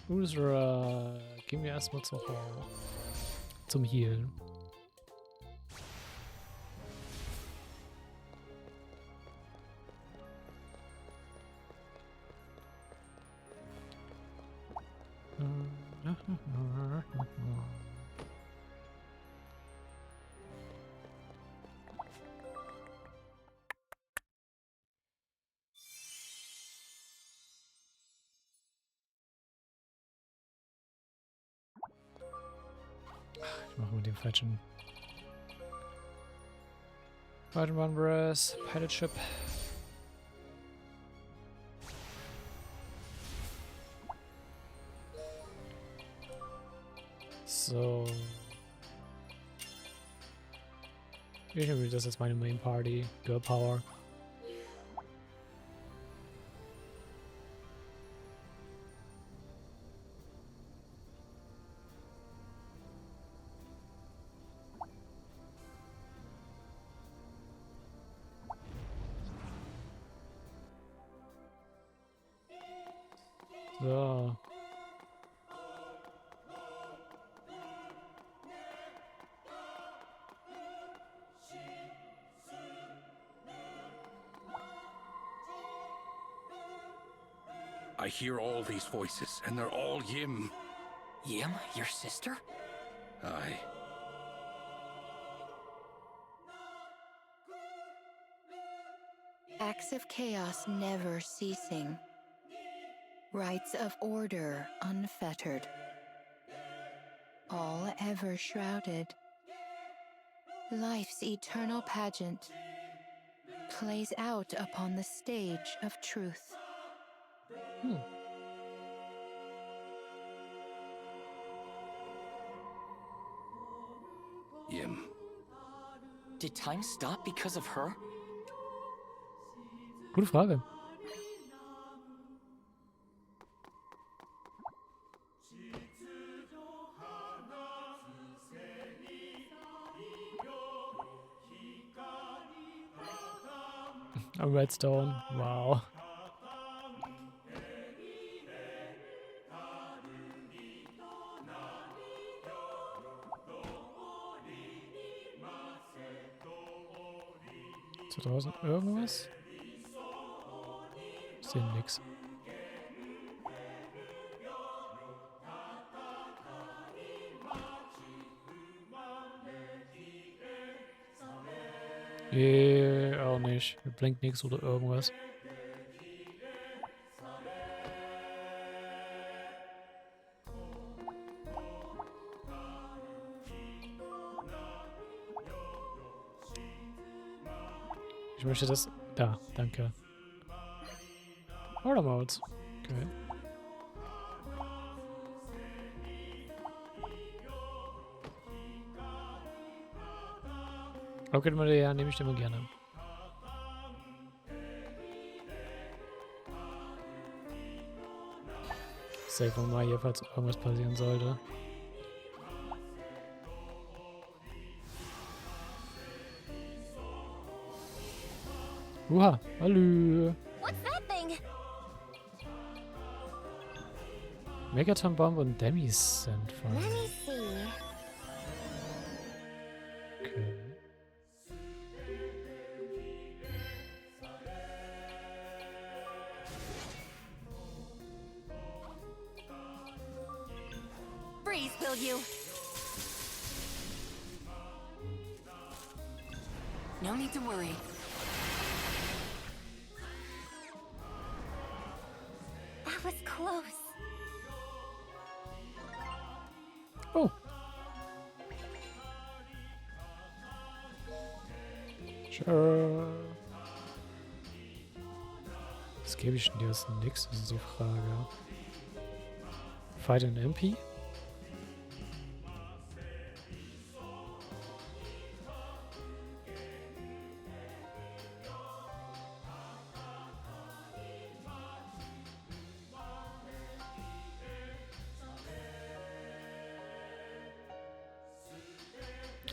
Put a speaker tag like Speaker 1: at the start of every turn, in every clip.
Speaker 1: User, gehen wir erstmal zum Heal. Ich mache mit dem falschen One Breath, Pilot Ship. So. Ich nehme das als meine Main Party. Girl Power. So.
Speaker 2: I hear all these voices, and they're all Yim.
Speaker 3: Yim, your sister?
Speaker 2: Aye.
Speaker 4: Acts of chaos never ceasing. Rites of order unfettered. All ever shrouded. Life's eternal pageant plays out upon the stage of truth.
Speaker 2: Yim.
Speaker 3: Did time stop because of her?
Speaker 1: Gute Frage. Redstone, wow. Ist da draußen irgendwas? Ich sehe nix. Auch nicht. Mir blinkt nichts oder irgendwas. Ich möchte das... Da, danke. Order Modes. Okay. Okay, ja, nehme ich den mal gerne. Save mal hier, falls irgendwas passieren sollte. Uha, hallo.
Speaker 5: What's that thing?
Speaker 1: Megaton Bomb und Demis sind von.
Speaker 5: Let me see.
Speaker 1: Okay.
Speaker 5: Freeze, will you?
Speaker 3: No need to worry.
Speaker 5: That was close.
Speaker 1: Oh. Sure. Was gebe ich denn dir aus nix? Das ist die Frage. Fight an MP?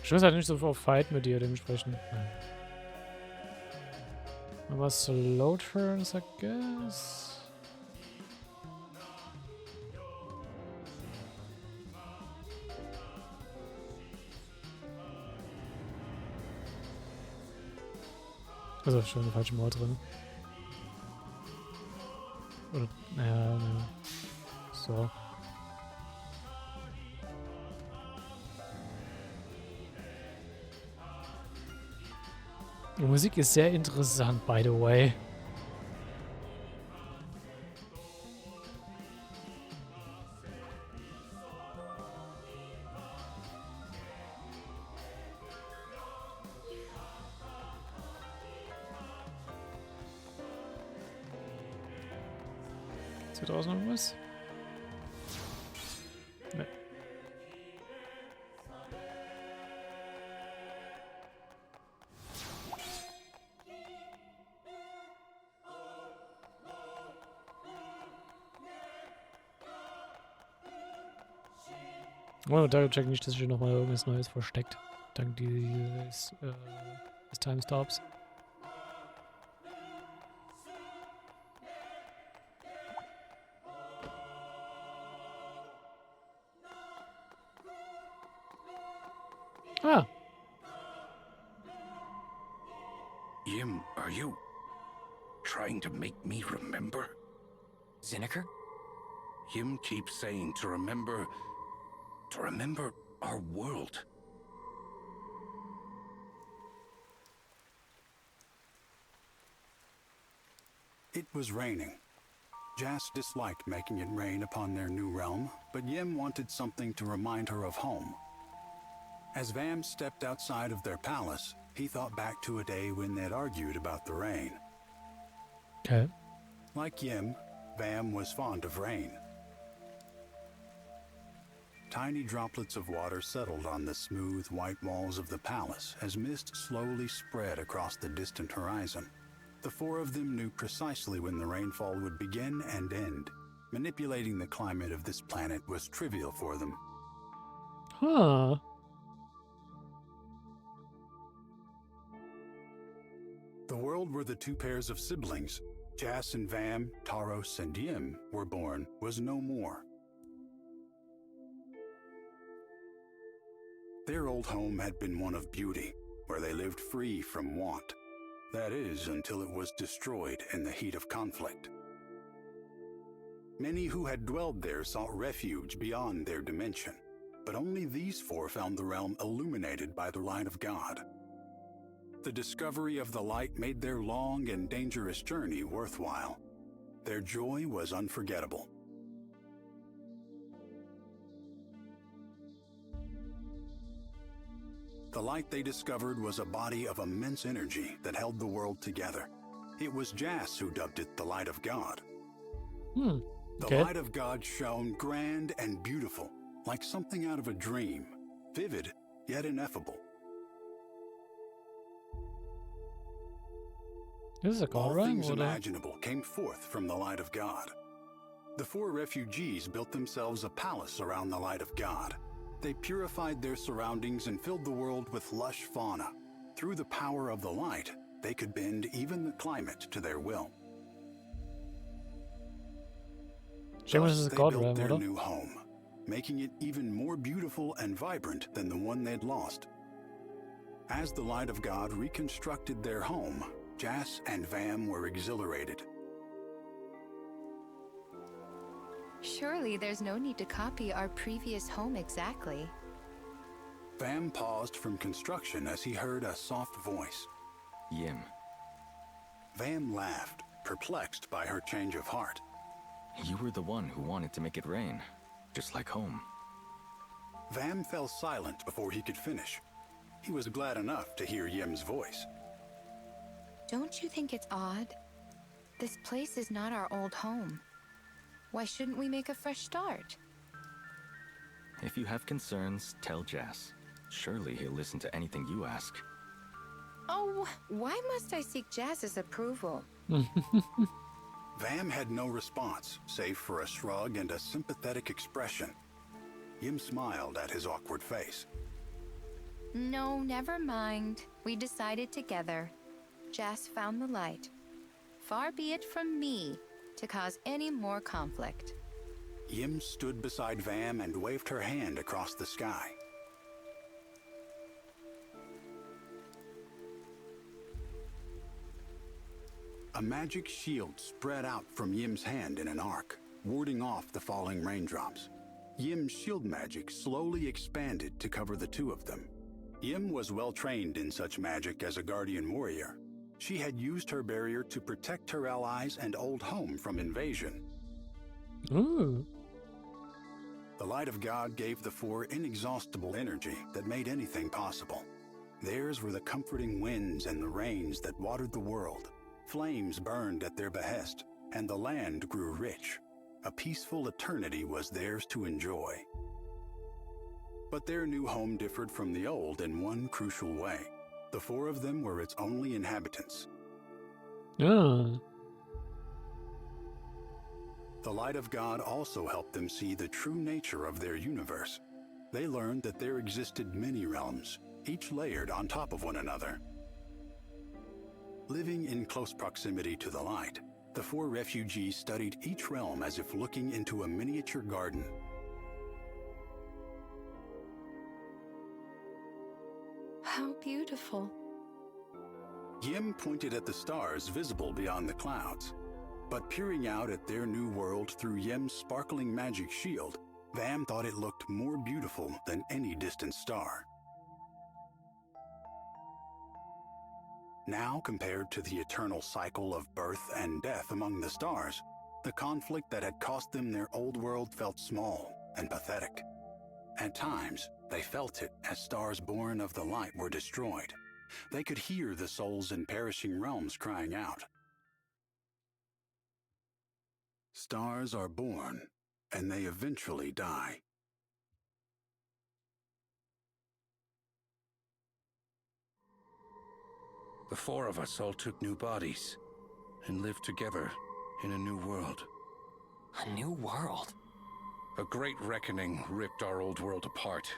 Speaker 1: Ich weiß halt nicht so auf Fight mit dir, dementsprechend. Nein. Aber Slow Turns, I guess. Also schon eine falsche Mauer drin. Oder, naja. So. Die Musik ist sehr interessant, by the way. Ist hier draußen noch was? Ne. Oh, da check nicht, dass hier nochmal irgendwas Neues versteckt. Dank des Timestops. Ah,
Speaker 2: Yim, are you trying to make me remember?
Speaker 3: Zinniker?
Speaker 2: Yim keeps saying to remember our world.
Speaker 6: It was raining. Jas disliked making it rain upon their new realm, but Yim wanted something to remind her of home. As Vam stepped outside of their palace, he thought back to a day when they'd argued about the rain.
Speaker 1: okay.
Speaker 6: Like Yim, Vam was fond of rain. Tiny droplets of water settled on the smooth white walls of the palace as mist slowly spread across the distant horizon. The four of them knew precisely when the rainfall would begin and end. Manipulating the climate of this planet was trivial for them.
Speaker 1: Huh.
Speaker 6: The world where the two pairs of siblings, Jas and Vam, Taros and Yim, were born was no more. Their old home had been one of beauty, where they lived free from want. That is, until it was destroyed in the heat of conflict. Many who had dwelled there sought refuge beyond their dimension, but only these four found the realm illuminated by the light of God. The discovery of the light made their long and dangerous journey worthwhile. Their joy was unforgettable. The light they discovered was a body of immense energy that held the world together. It was Jas who dubbed it the Light of God.
Speaker 1: Okay.
Speaker 6: The light of God shone grand and beautiful, like something out of a dream, vivid yet ineffable.
Speaker 1: This is a
Speaker 6: All
Speaker 1: call
Speaker 6: things
Speaker 1: rhyme, oder?
Speaker 6: imaginable came forth from the light of God. The four refugees built themselves a palace around the light of God. They purified their surroundings and filled the world with lush fauna. Through the power of the light, they could bend even the climate to their will.
Speaker 1: This is a
Speaker 6: They
Speaker 1: god
Speaker 6: built
Speaker 1: rhyme,
Speaker 6: their
Speaker 1: oder?
Speaker 6: new home, making it even more beautiful and vibrant than the one they'd lost. As the light of God reconstructed their home, Jas and Vam were exhilarated.
Speaker 4: Surely there's no need to copy our previous home exactly.
Speaker 6: Vam paused from construction as he heard a soft voice.
Speaker 3: Yim.
Speaker 6: Vam laughed, perplexed by her change of heart.
Speaker 3: You were the one who wanted to make it rain, just like home.
Speaker 6: Vam fell silent before he could finish. He was glad enough to hear Yim's voice.
Speaker 4: Don't you think it's odd? This place is not our old home. Why shouldn't we make a fresh start?
Speaker 3: If you have concerns, tell Jas. Surely he'll listen to anything you ask.
Speaker 4: Oh, why must I seek Jas's approval?
Speaker 6: Vam had no response, save for a shrug and a sympathetic expression. Yim smiled at his awkward face.
Speaker 4: No, never mind. We decided together. Jas found the light. Far be it from me to cause any more conflict.
Speaker 6: Yim stood beside Vam and waved her hand across the sky. A magic shield spread out from Yim's hand in an arc, warding off the falling raindrops. Yim's shield magic slowly expanded to cover the two of them. Yim was well trained in such magic as a guardian warrior. She had used her barrier to protect her allies and old home from invasion.
Speaker 1: Ooh.
Speaker 6: The light of God gave the four inexhaustible energy that made anything possible. Theirs were the comforting winds and the rains that watered the world. Flames burned at their behest, and the land grew rich. A peaceful eternity was theirs to enjoy. But their new home differed from the old in one crucial way. The four of them were its only inhabitants.
Speaker 1: Ah.
Speaker 6: The light of God also helped them see the true nature of their universe. They learned that there existed many realms, each layered on top of one another. Living in close proximity to the light, the four refugees studied each realm as if looking into a miniature garden.
Speaker 4: How beautiful.
Speaker 6: Yim pointed at the stars visible beyond the clouds. But peering out at their new world through Yim's sparkling magic shield, Vam thought it looked more beautiful than any distant star. Now, compared to the eternal cycle of birth and death among the stars, the conflict that had cost them their old world felt small and pathetic. At times, they felt it as stars born of the light were destroyed. They could hear the souls in perishing realms crying out. Stars are born, and they eventually die.
Speaker 2: The four of us all took new bodies and lived together in a new world.
Speaker 7: A new world?
Speaker 2: A great reckoning ripped our old world apart.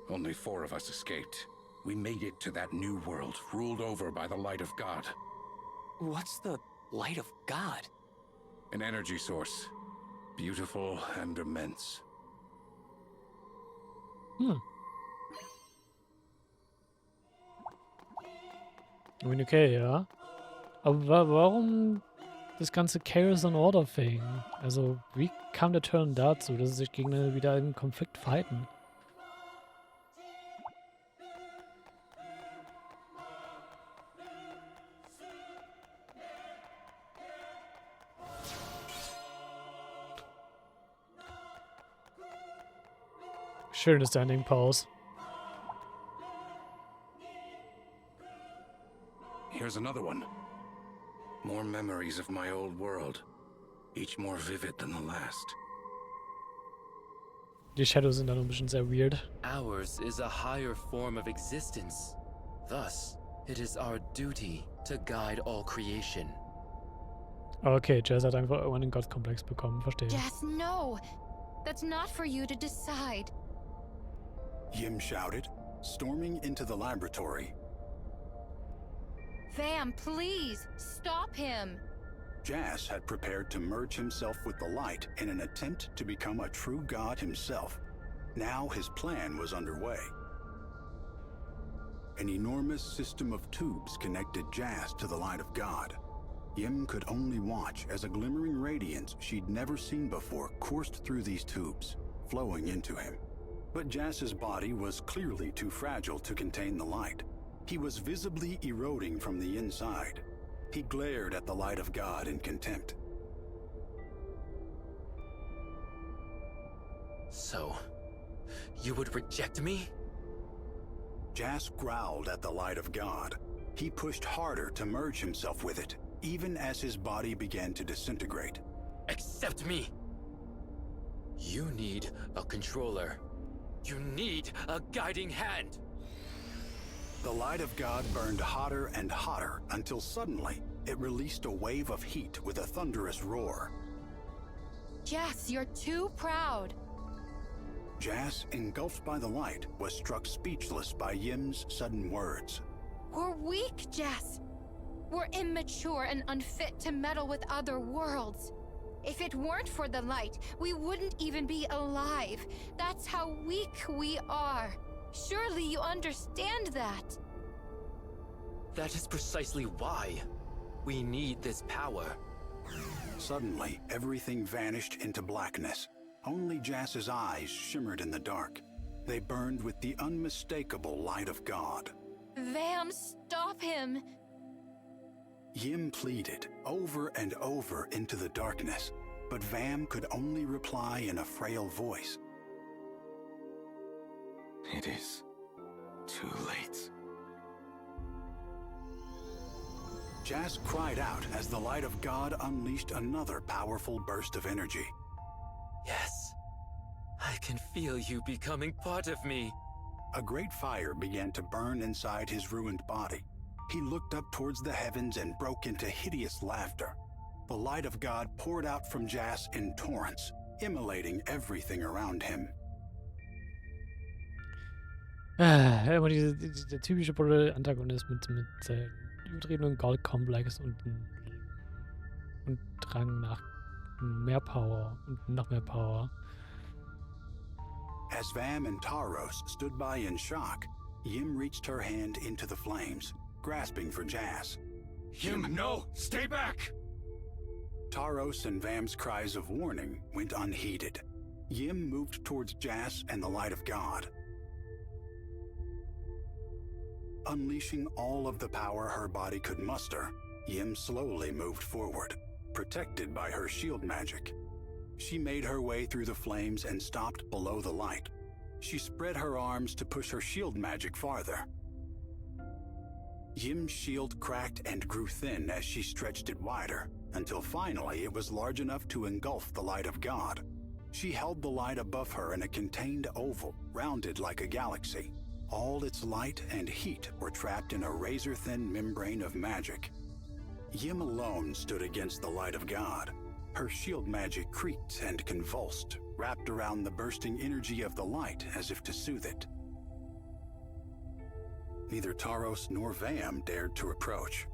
Speaker 2: Only four of us escaped. We made it to that new world, ruled over by the light of God.
Speaker 7: What's the light of God?
Speaker 2: An energy source, beautiful and immense.
Speaker 1: Ich meine, okay, ja. Aber warum das ganze Chaos and Order Thing? Also, wie kam der Turn dazu, dass sie sich gegeneinander wieder im Konflikt fighten? Schöne Standing Pause.
Speaker 2: Here's another one. More memories of my old world, each more vivid than the last.
Speaker 1: Die Shadows sind da noch ein bisschen sehr weird.
Speaker 8: Ours is a higher form of existence. Thus, it is our duty to guide all creation.
Speaker 1: Okay, Jazz hat einfach irgendwann einen Gottkomplex bekommen, verstehe.
Speaker 4: Jess, no! That's not for you to decide.
Speaker 6: Yim shouted, storming into the laboratory.
Speaker 4: Vam, please, stop him!
Speaker 6: Jas had prepared to merge himself with the light in an attempt to become a true god himself. Now his plan was underway. An enormous system of tubes connected Jas to the light of God. Yim could only watch as a glimmering radiance she'd never seen before coursed through these tubes, flowing into him. But Jas's body was clearly too fragile to contain the light. He was visibly eroding from the inside. He glared at the light of God in contempt.
Speaker 8: So, you would reject me?
Speaker 6: Jas growled at the light of God. He pushed harder to merge himself with it, even as his body began to disintegrate.
Speaker 8: Accept me! You need a controller. You need a guiding hand!
Speaker 6: The light of God burned hotter and hotter until suddenly it released a wave of heat with a thunderous roar.
Speaker 4: Jess, you're too proud.
Speaker 6: Jas, engulfed by the light, was struck speechless by Yim's sudden words.
Speaker 4: We're weak, Jess. We're immature and unfit to meddle with other worlds. If it weren't for the light, we wouldn't even be alive. That's how weak we are. Surely you understand that.
Speaker 8: That is precisely why. We need this power.
Speaker 6: Suddenly, everything vanished into blackness. Only Jas's eyes shimmered in the dark. They burned with the unmistakable light of God.
Speaker 4: Vam, stop him!
Speaker 6: Yim pleaded over and over into the darkness, but Vam could only reply in a frail voice.
Speaker 3: It is too late.
Speaker 6: Jas cried out as the light of God unleashed another powerful burst of energy.
Speaker 8: Yes. I can feel you becoming part of me.
Speaker 6: A great fire began to burn inside his ruined body. He looked up towards the heavens and broke into hideous laughter. The light of God poured out from Jas in torrents, immolating everything around him.
Speaker 1: Immer der typische Antagonist mit übertriebenen Gold-Komplex und Drang nach mehr Power und noch mehr Power.
Speaker 6: As Vam and Taros stood by in shock, Yim reached her hand into the flames, grasping for Jas.
Speaker 2: Yim, no! Stay back!
Speaker 6: Taros and Vam's cries of warning went unheeded. Yim moved towards Jas and the light of God. Unleashing all of the power her body could muster, Yim slowly moved forward, protected by her shield magic. She made her way through the flames and stopped below the light. She spread her arms to push her shield magic farther. Yim's shield cracked and grew thin as she stretched it wider, until finally it was large enough to engulf the light of God. She held the light above her in a contained oval, rounded like a galaxy. All its light and heat were trapped in a razor-thin membrane of magic. Yim alone stood against the light of God. Her shield magic creaked and convulsed, wrapped around the bursting energy of the light as if to soothe it. Neither Taros nor Vam dared to approach.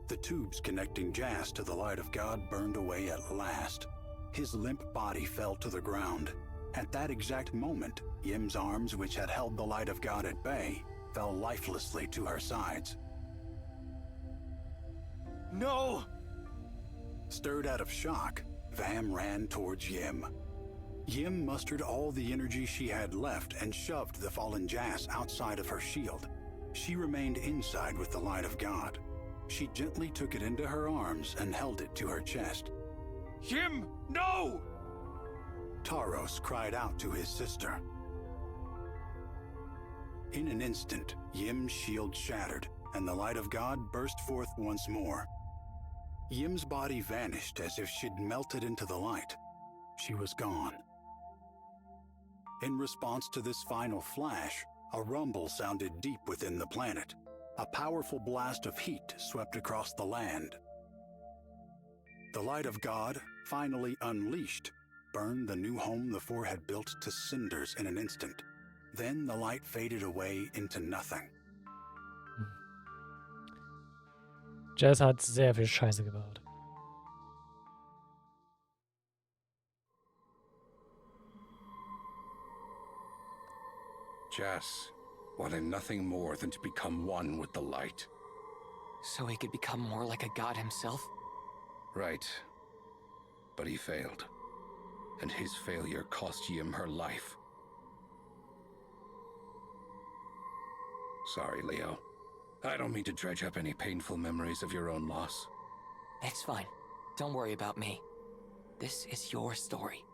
Speaker 6: The tubes connecting Jas to the light of God burned away at last. His limp body fell to the ground. At that exact moment, Yim's arms, which had held the light of God at bay, fell lifelessly to her sides.
Speaker 8: No!
Speaker 6: Stirred out of shock, Vam ran towards Yim. Yim mustered all the energy she had left and shoved the fallen Jas outside of her shield. She remained inside with the light of God. She gently took it into her arms and held it to her chest.
Speaker 2: Yim, no!
Speaker 6: Taros cried out to his sister. In an instant, Yim's shield shattered, and the light of God burst forth once more. Yim's body vanished as if she'd melted into the light. She was gone. In response to this final flash, a rumble sounded deep within the planet. A powerful blast of heat swept across the land. The light of God, finally unleashed, burned the new home the four had built to cinders in an instant. Then the light faded away into nothing.
Speaker 1: Jas hat sehr viel Scheiße gebaut.
Speaker 2: Jas wanted nothing more than to become one with the light.
Speaker 7: So he could become more like a god himself?
Speaker 2: Right. But he failed. And his failure cost Yim her life. Sorry, Leo. I don't mean to dredge up any painful memories of your own loss.
Speaker 7: It's fine. Don't worry about me. This is your story.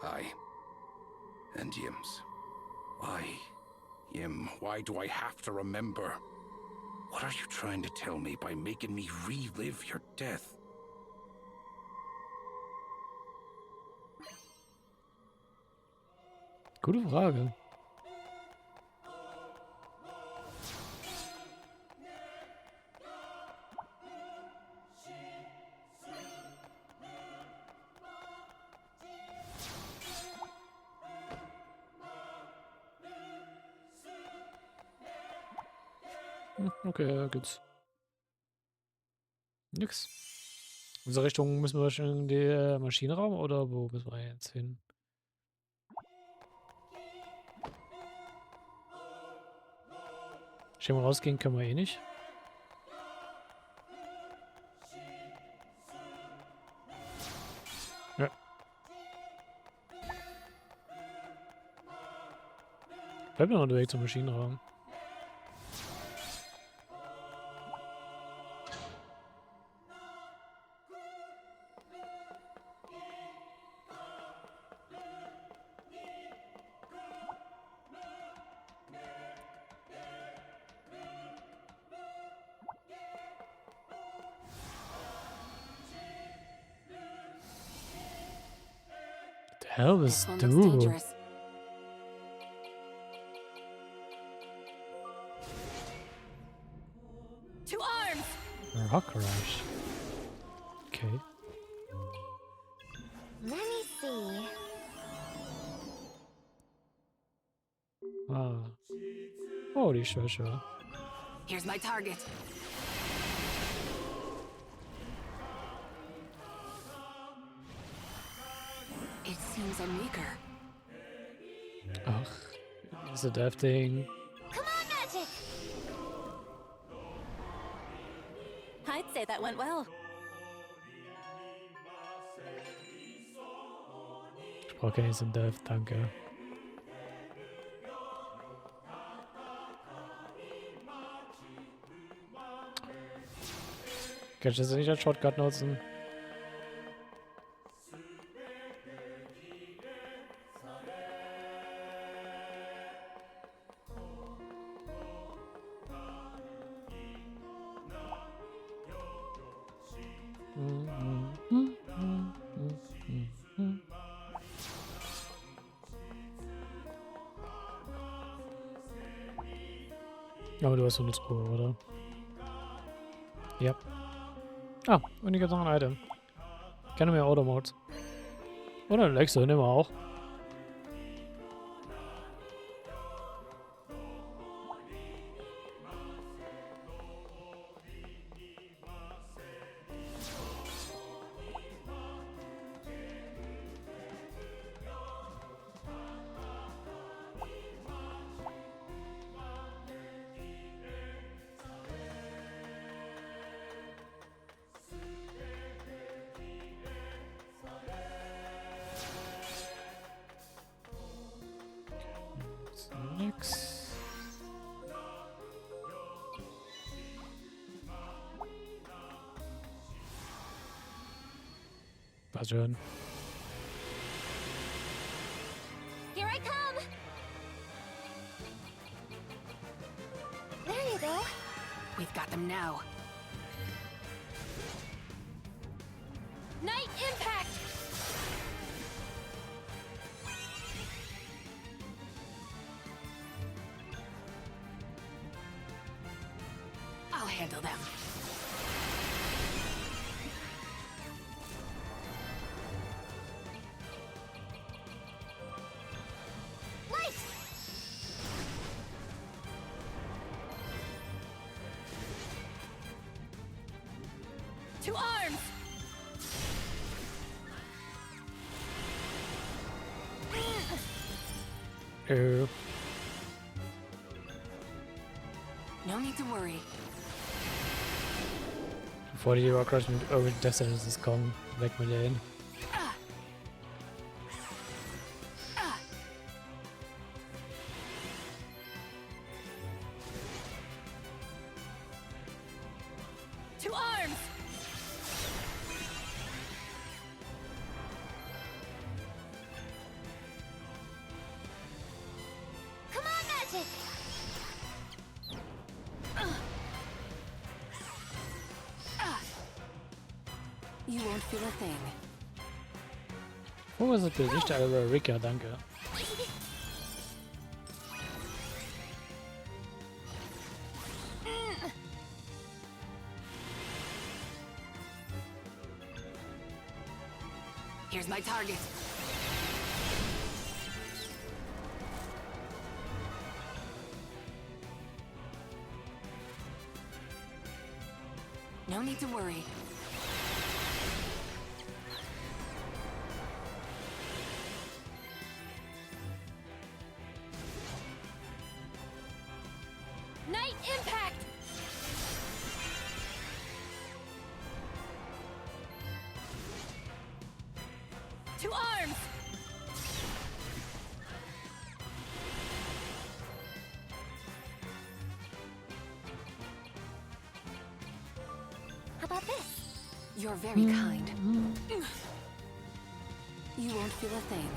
Speaker 2: Aye. And Yim's. Why, Yim, why do I have to remember? What are you trying to tell me by making me relive your death?
Speaker 1: Gute Frage. Okay, gibt's nix. In diese Richtung müssen wir schon in den Maschinenraum oder wo müssen wir jetzt hin? Schön rausgehen können wir eh nicht. Fällt mir noch der Weg zum Maschinenraum. The hell
Speaker 5: This
Speaker 1: bist
Speaker 5: one looks
Speaker 1: du?
Speaker 5: dangerous. To arms!
Speaker 1: Rock Rush. Okay.
Speaker 5: Let me see.
Speaker 1: Ah. Oh, die Schwäche.
Speaker 5: Here's my target. It seems I'm weaker.
Speaker 1: Ach, diese Death-Ding.
Speaker 5: Come on, magic! I'd say that went well.
Speaker 1: Ich brauche gar nicht so ein Death, danke. Kann ich das nicht als Shotgun nutzen? Aber du hast so eine Truhe, oder? Ja. Ah, und ich habe noch ein Item. Keine mehr Auto-Mods. Oder eine Lexe, nehmen wir auch. Nix. War schön.
Speaker 5: Here I come! There you go. We've got them now. Night impact! I'll handle them. Light! To arms! No need to worry.
Speaker 1: Bevor die Rockrush mit Urban Death Sentences kommen, weg mit denen.
Speaker 5: To arms! Come on, magic! You won't feel a thing.
Speaker 1: Wo ist das Gesicht über Rika? Danke.
Speaker 5: Here's my target. No need to worry. Night impact! To arms! You're very kind. You won't feel a thing.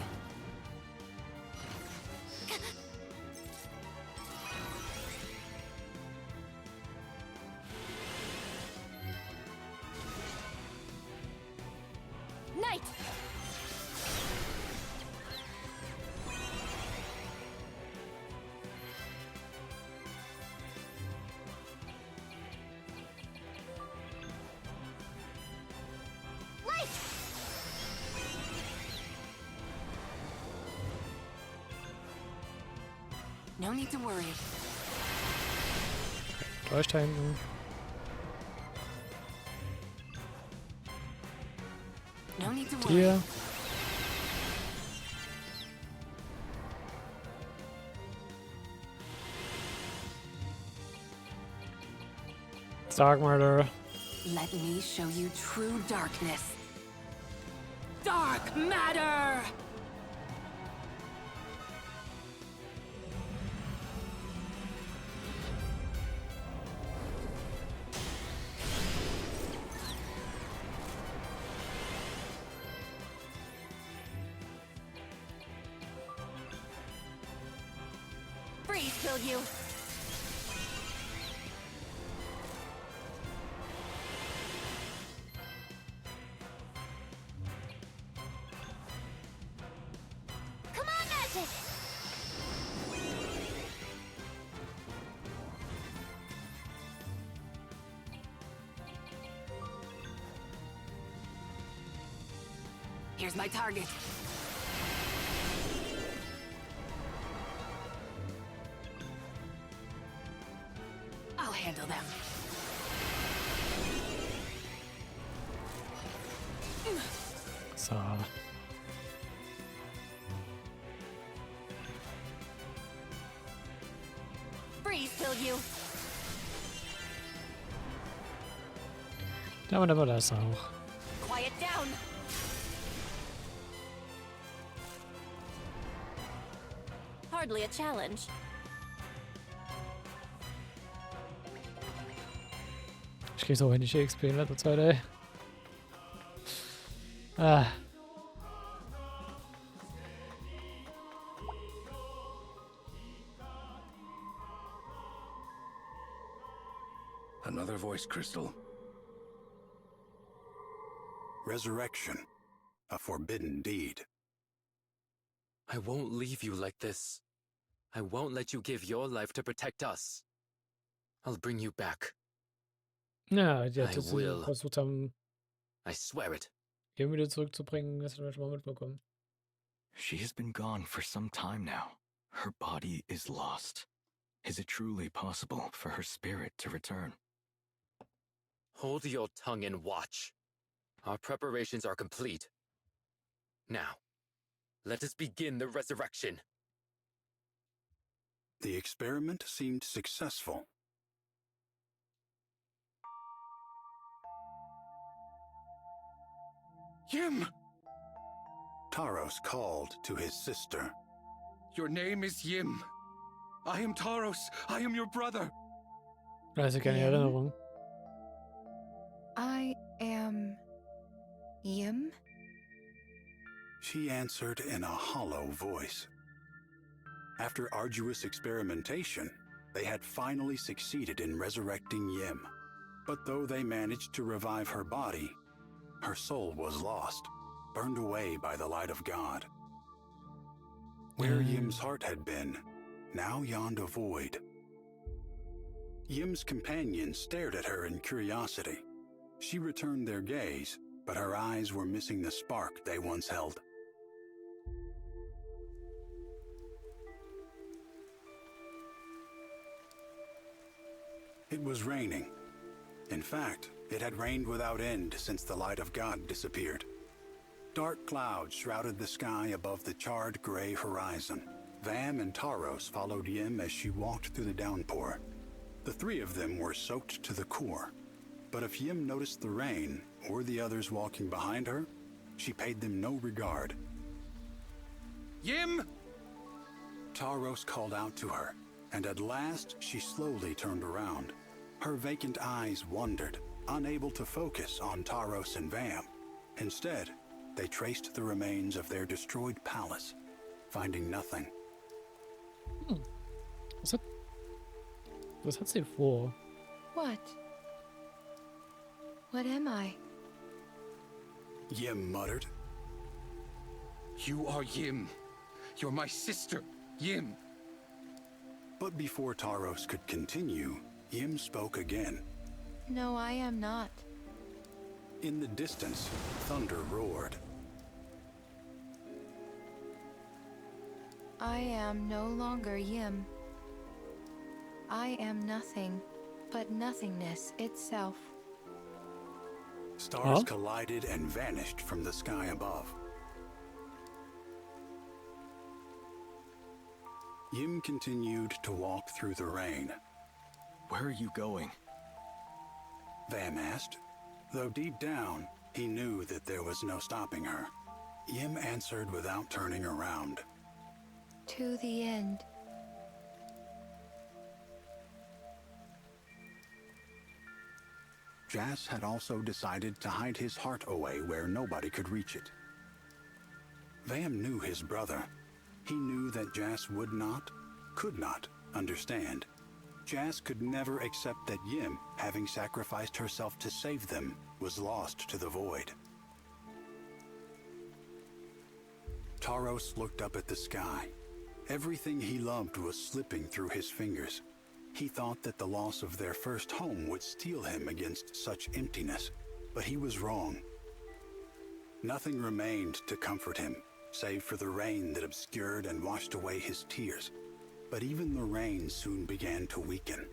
Speaker 4: Night! Light!
Speaker 5: No need to worry.
Speaker 1: Leucht da hinten.
Speaker 5: No need to worry.
Speaker 1: Hier. Dark Matter.
Speaker 5: Let me show you true darkness. Dark matter!
Speaker 4: Freeze kill you! Come on, magic!
Speaker 5: Here's my target. I'll handle them.
Speaker 1: So.
Speaker 4: Freeze kill you!
Speaker 1: Damit haben wir das auch.
Speaker 4: Quiet down! Hardly a challenge.
Speaker 1: Ich krieg so wenig XP in letzter Zeit, ey. Ah.
Speaker 2: Another voice crystal.
Speaker 6: Resurrection, a forbidden deed.
Speaker 8: I won't leave you like this. I won't let you give your life to protect us. I'll bring you back.
Speaker 1: Ja, die hat
Speaker 8: I
Speaker 1: jetzt
Speaker 8: will.
Speaker 1: versucht haben,
Speaker 8: I swear it.
Speaker 1: ihn wieder zurückzubringen. Das haben wir schon mal mitbekommen.
Speaker 3: She has been gone for some time now. Her body is lost. Is it truly possible for her spirit to return?
Speaker 8: Hold your tongue and watch. Our preparations are complete. Now, let us begin the resurrection.
Speaker 6: The experiment seemed successful.
Speaker 2: Yim!
Speaker 6: Taros called to his sister.
Speaker 2: Your name is Yim. I am Taros. I am your brother.
Speaker 1: Also keine Erinnerung.
Speaker 4: I am... Yim?
Speaker 6: She answered in a hollow voice. After arduous experimentation, they had finally succeeded in resurrecting Yim. But though they managed to revive her body, her soul was lost, burned away by the light of God. Where Yim's heart had been, now yawned a void. Yim's companions stared at her in curiosity. She returned their gaze, but her eyes were missing the spark they once held. It was raining. In fact, it had rained without end since the light of God disappeared. Dark clouds shrouded the sky above the charred gray horizon. Vam and Taros followed Yim as she walked through the downpour. The three of them were soaked to the core. But if Yim noticed the rain, or the others walking behind her, she paid them no regard.
Speaker 2: Yim!
Speaker 6: Taros called out to her, and at last she slowly turned around. Her vacant eyes wandered, unable to focus on Taros and Vam. Instead, they traced the remains of their destroyed palace, finding nothing.
Speaker 1: Was hat sie vor?
Speaker 4: What? What am I?
Speaker 6: Yim muttered.
Speaker 2: You are Yim. You're my sister, Yim.
Speaker 6: But before Taros could continue, Yim spoke again.
Speaker 4: No, I am not.
Speaker 6: In the distance, thunder roared.
Speaker 4: I am no longer Yim. I am nothing, but nothingness itself.
Speaker 6: Stars collided and vanished from the sky above. Yim continued to walk through the rain.
Speaker 3: Where are you going?
Speaker 6: Vam asked, though deep down, he knew that there was no stopping her. Yim answered without turning around.
Speaker 4: To the end.
Speaker 6: Jas had also decided to hide his heart away where nobody could reach it. Vam knew his brother. He knew that Jas would not, could not understand. Jas could never accept that Yim, having sacrificed herself to save them, was lost to the void. Taros looked up at the sky. Everything he loved was slipping through his fingers. He thought that the loss of their first home would steel him against such emptiness, but he was wrong. Nothing remained to comfort him, save for the rain that obscured and washed away his tears. But even the rain soon began to weaken.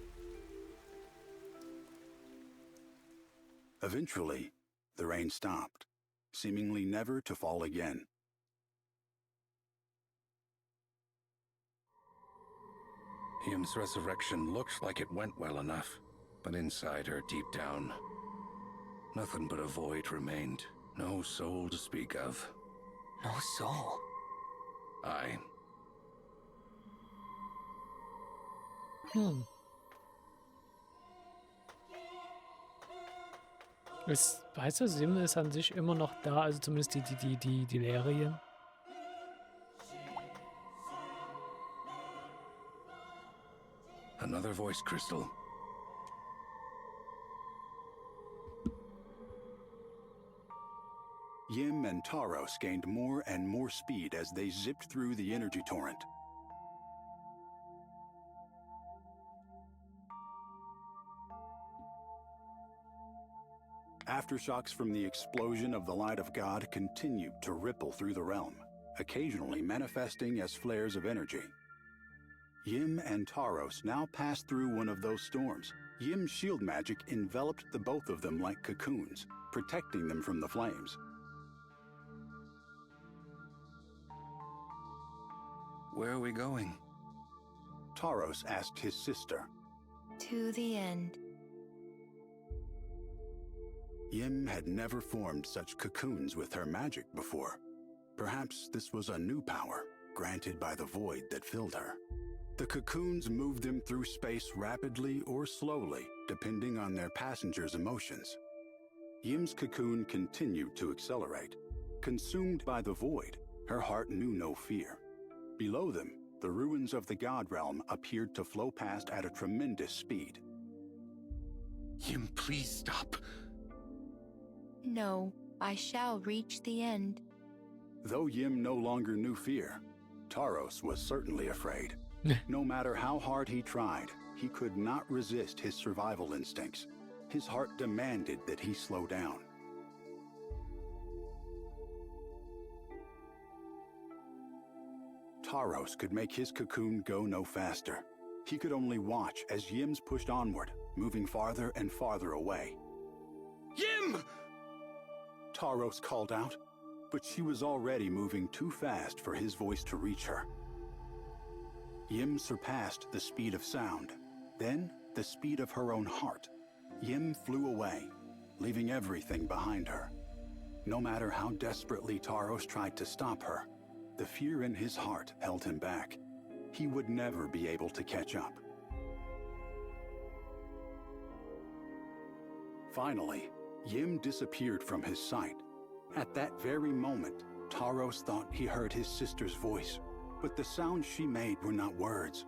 Speaker 6: Eventually, the rain stopped, seemingly never to fall again.
Speaker 2: Yim's resurrection looked like it went well enough, but inside her, deep down, nothing but a void remained. No soul to speak of.
Speaker 7: No soul.
Speaker 2: Aye.
Speaker 1: Heißt das, Sim ist an sich immer noch da, also zumindest die Lehrerin?
Speaker 2: Another voice crystal.
Speaker 6: Yim and Taros gained more and more speed as they zipped through the energy torrent. Aftershocks from the explosion of the light of God continued to ripple through the realm, occasionally manifesting as flares of energy. Yim and Taros now passed through one of those storms. Yim's shield magic enveloped the both of them like cocoons, protecting them from the flames.
Speaker 2: Where are we going?
Speaker 6: Taros asked his sister.
Speaker 4: To the end.
Speaker 6: Yim had never formed such cocoons with her magic before. Perhaps this was a new power, granted by the void that filled her. The cocoons moved them through space rapidly or slowly, depending on their passengers' emotions. Yim's cocoon continued to accelerate. Consumed by the void, her heart knew no fear. Below them, the ruins of the God realm appeared to flow past at a tremendous speed.
Speaker 2: Yim, please stop.
Speaker 4: No, I shall reach the end.
Speaker 6: Though Yim no longer knew fear, Taros was certainly afraid. No matter how hard he tried, he could not resist his survival instincts. His heart demanded that he slow down. Taros could make his cocoon go no faster. He could only watch as Yim's pushed onward, moving farther and farther away.
Speaker 2: Yim!
Speaker 6: Taros called out, but she was already moving too fast for his voice to reach her. Yim surpassed the speed of sound, then the speed of her own heart. Yim flew away, leaving everything behind her. No matter how desperately Taros tried to stop her, the fear in his heart held him back. He would never be able to catch up. Finally, Yim disappeared from his sight. At that very moment, Taros thought he heard his sister's voice, but the sounds she made were not words.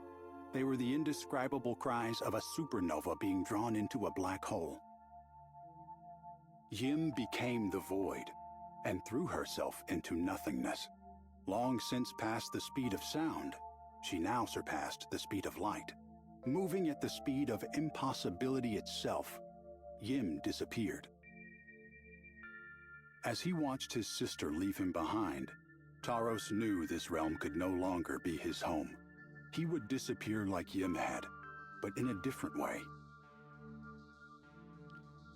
Speaker 6: They were the indescribable cries of a supernova being drawn into a black hole. Yim became the void and threw herself into nothingness. Long since past the speed of sound, she now surpassed the speed of light. Moving at the speed of impossibility itself, Yim disappeared. As he watched his sister leave him behind, Taros knew this realm could no longer be his home. He would disappear like Yim had, but in a different way.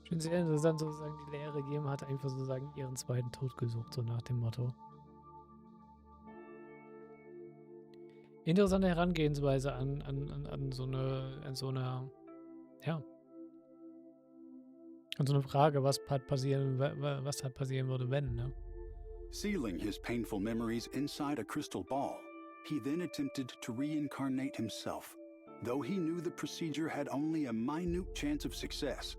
Speaker 1: Ich finde es sehr interessant, sozusagen, die Lehre Yim hat einfach sozusagen ihren zweiten Tod gesucht, so nach dem Motto. Interessante Herangehensweise an so eine Frage, was halt passieren würde, wenn, ne?
Speaker 6: Sealing his painful memories inside a crystal ball, he then attempted to reincarnate himself, though he knew the procedure had only a minute chance of success.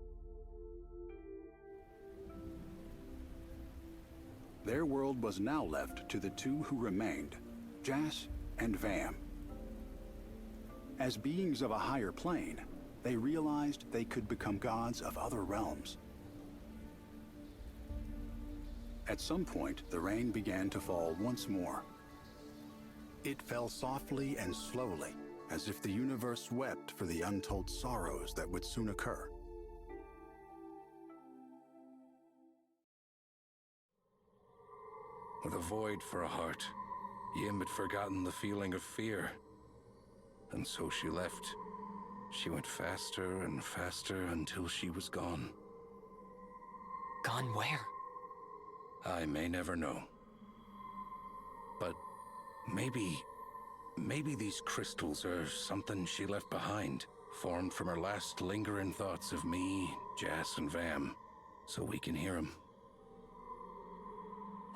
Speaker 6: Their world was now left to the two who remained, Jas and Vam. As beings of a higher plane, they realized they could become gods of other realms. At some point, the rain began to fall once more. It fell softly and slowly, as if the universe wept for the untold sorrows that would soon occur.
Speaker 2: With a void for a heart, Yim had forgotten the feeling of fear. And so she left. She went faster and faster until she was gone.
Speaker 7: Gone where?
Speaker 2: I may never know. But maybe these crystals are something she left behind, formed from her last lingering thoughts of me, Jas, and Vam, so we can hear them.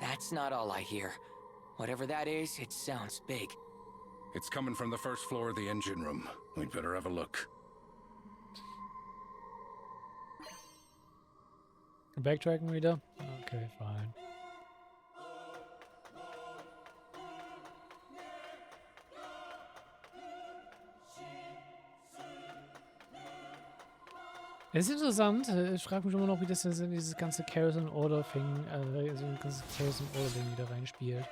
Speaker 7: That's not all I hear. Whatever that is, it sounds big.
Speaker 2: It's coming from the first floor of the engine room. We'd better have a look.
Speaker 1: Backtracking wieder? Okay, fine. Es ist interessant, ich frage mich immer noch, wie das in dieses ganze Chaos and Order Thing, also ein ganzes Chaos and Order Ding wieder reinspielt.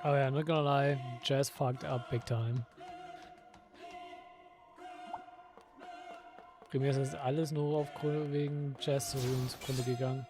Speaker 1: Oh yeah, not gonna lie, Jas fucked up big time. Primär ist das alles nur wegen Jas zugrunde gegangen.